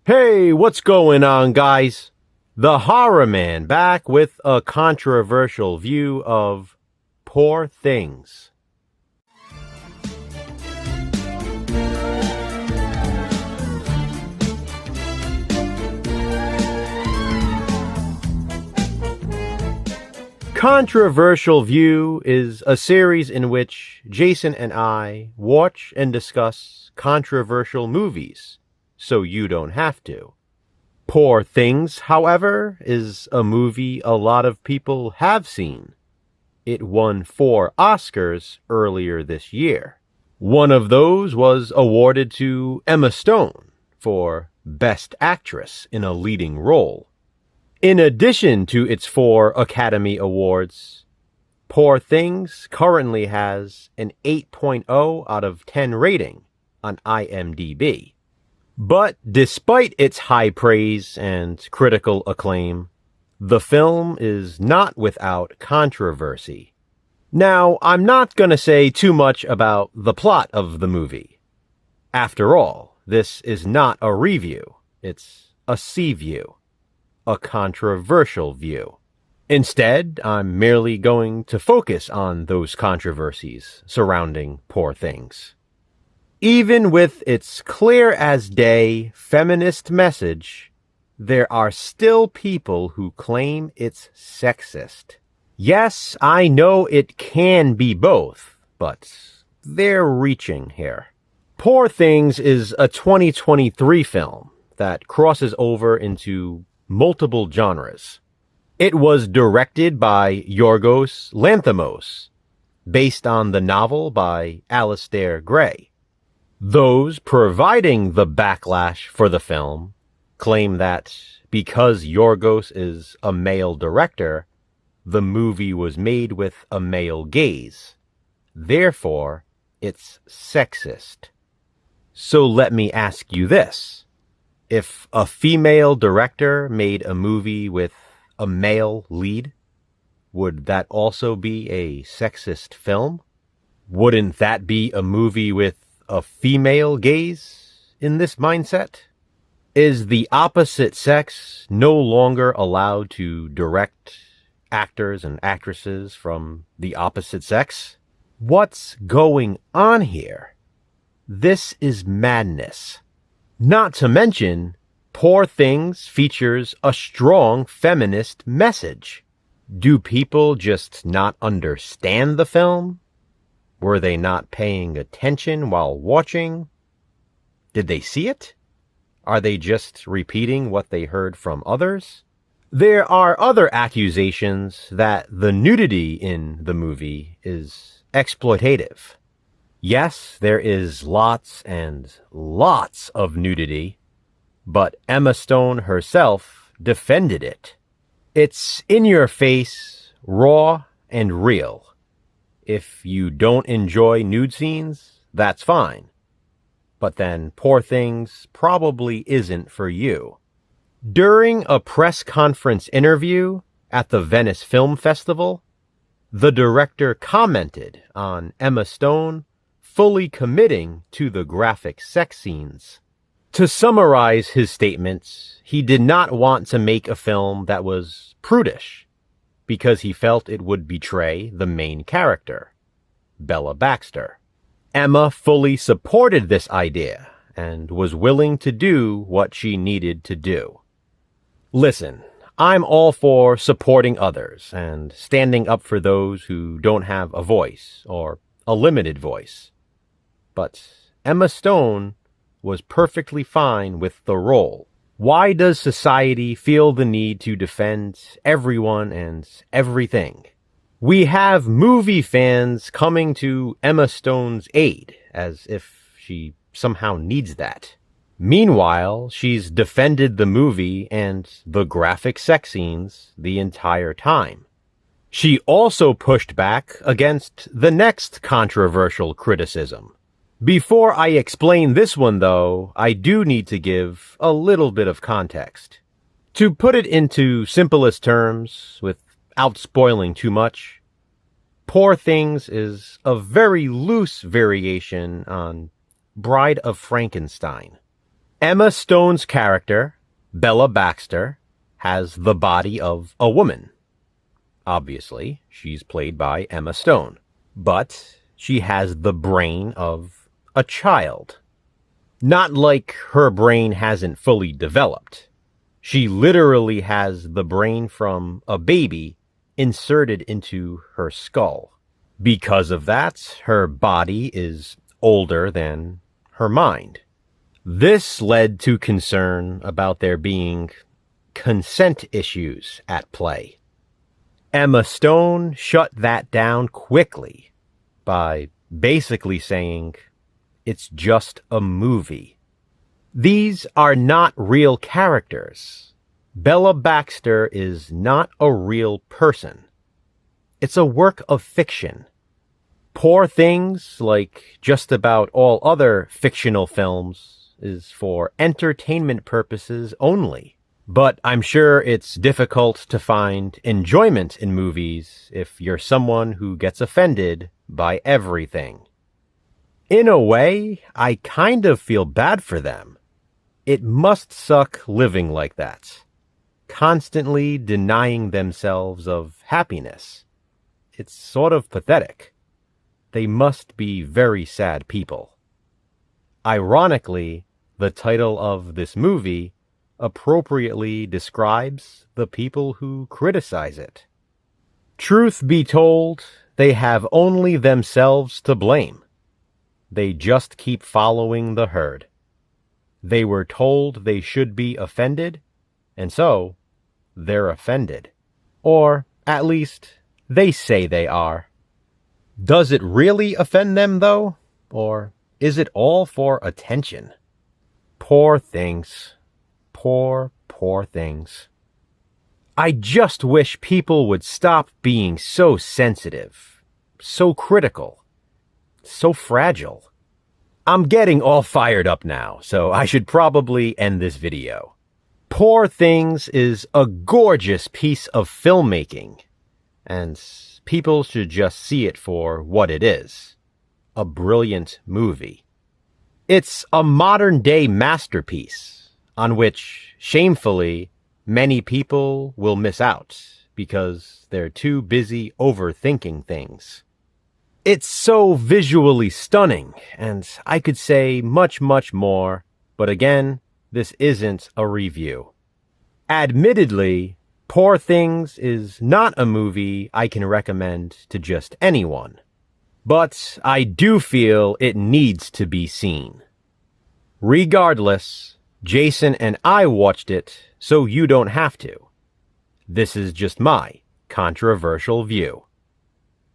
Hey, what's going on, guys? The Horror Man back with a controversial view of Poor Things. Controversial View is a series in which Jason and I watch and discuss controversial movies, so you don't have to. Poor Things, however, is a movie a lot of people have seen. It won 4 Oscars earlier this year. One of those was awarded to Emma Stone for Best Actress in a Leading Role. In addition to its 4 Academy Awards, Poor Things currently has an 8.0 out of 10 rating on IMDb. But despite its high praise and critical acclaim, the film is not without controversy. Now, I'm not going to say too much about the plot of the movie. After all, this is not a review, it's a C-view. A controversial view. Instead, I'm merely going to focus on those controversies surrounding Poor Things. Even with its clear-as-day feminist message, there are still people who claim it's sexist. Yes, I know it can be both, but they're reaching here. Poor Things is a 2023 film that crosses over into multiple genres. It was directed by Yorgos Lanthimos, based on the novel by Alistair Gray. Those providing the backlash for the film claim that because Yorgos is a male director, the movie was made with a male gaze. Therefore, it's sexist. So let me ask you this. If a female director made a movie with a male lead, would that also be a sexist film? Wouldn't that be a movie with a female gaze in this mindset? Is the opposite sex no longer allowed to direct actors and actresses from the opposite sex? What's going on here? This is madness. Not to mention, Poor Things features a strong feminist message. Do people just not understand the film? Were they not paying attention while watching? Did they see it? Are they just repeating what they heard from others? There are other accusations that the nudity in the movie is exploitative. Yes, there is lots and lots of nudity, but Emma Stone herself defended it. It's in your face, raw and real. If you don't enjoy nude scenes, that's fine. But then Poor Things probably isn't for you. During a press conference interview at the Venice Film Festival, the director commented on Emma Stone fully committing to the graphic sex scenes. To summarize his statements, he did not want to make a film that was prudish, because he felt it would betray the main character, Bella Baxter. Emma fully supported this idea and was willing to do what she needed to do. Listen, I'm all for supporting others and standing up for those who don't have a voice or a limited voice. But Emma Stone was perfectly fine with the role. Why does society feel the need to defend everyone and everything? We have movie fans coming to Emma Stone's aid, as if she somehow needs that. Meanwhile, she's defended the movie and the graphic sex scenes the entire time. She also pushed back against the next controversial criticism. Before I explain this one, though, I do need to give a little bit of context. To put it into simplest terms, without spoiling too much, Poor Things is a very loose variation on Bride of Frankenstein. Emma Stone's character, Bella Baxter, has the body of a woman. Obviously, she's played by Emma Stone, but she has the brain of a child. Not like her brain hasn't fully developed. She literally has the brain from a baby inserted into her skull. Because of that, her body is older than her mind. This led to concern about there being consent issues at play. Emma Stone shut that down quickly by basically saying, "It's just a movie." These are not real characters. Bella Baxter is not a real person. It's a work of fiction. Poor Things, like just about all other fictional films, is for entertainment purposes only. But I'm sure it's difficult to find enjoyment in movies if you're someone who gets offended by everything. In a way, I kind of feel bad for them. It must suck living like that, constantly denying themselves of happiness. It's sort of pathetic. They must be very sad people. Ironically, the title of this movie appropriately describes the people who criticize it. Truth be told, they have only themselves to blame. They just keep following the herd. They were told they should be offended, and so they're offended. Or, at least, they say they are. Does it really offend them, though? Or is it all for attention? Poor things. Poor, poor things. I just wish people would stop being so sensitive, so critical, so fragile. I'm getting all fired up now, so I should probably end this video. Poor Things is a gorgeous piece of filmmaking, and people should just see it for what it is. A brilliant movie. It's a modern-day masterpiece on which, shamefully, many people will miss out because they're too busy overthinking things. It's so visually stunning, and I could say much, much more, but again, this isn't a review. Admittedly, Poor Things is not a movie I can recommend to just anyone, but I do feel it needs to be seen. Regardless, Jason and I watched it, so you don't have to. This is just my controversial view.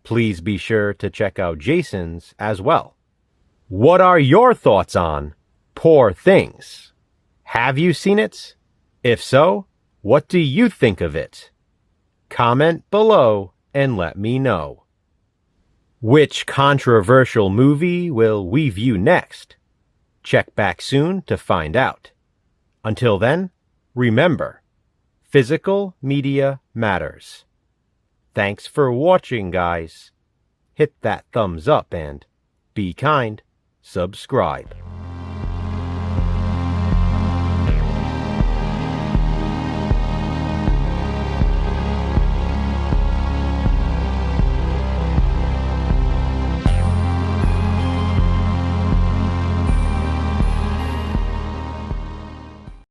Please be sure to check out Jason's as well. What are your thoughts on Poor Things? Have you seen it? If so, what do you think of it? Comment below and let me know. Which controversial movie will we view next? Check back soon to find out. Until then, remember, physical media matters. Thanks for watching, guys. Hit that thumbs up and, be kind, subscribe.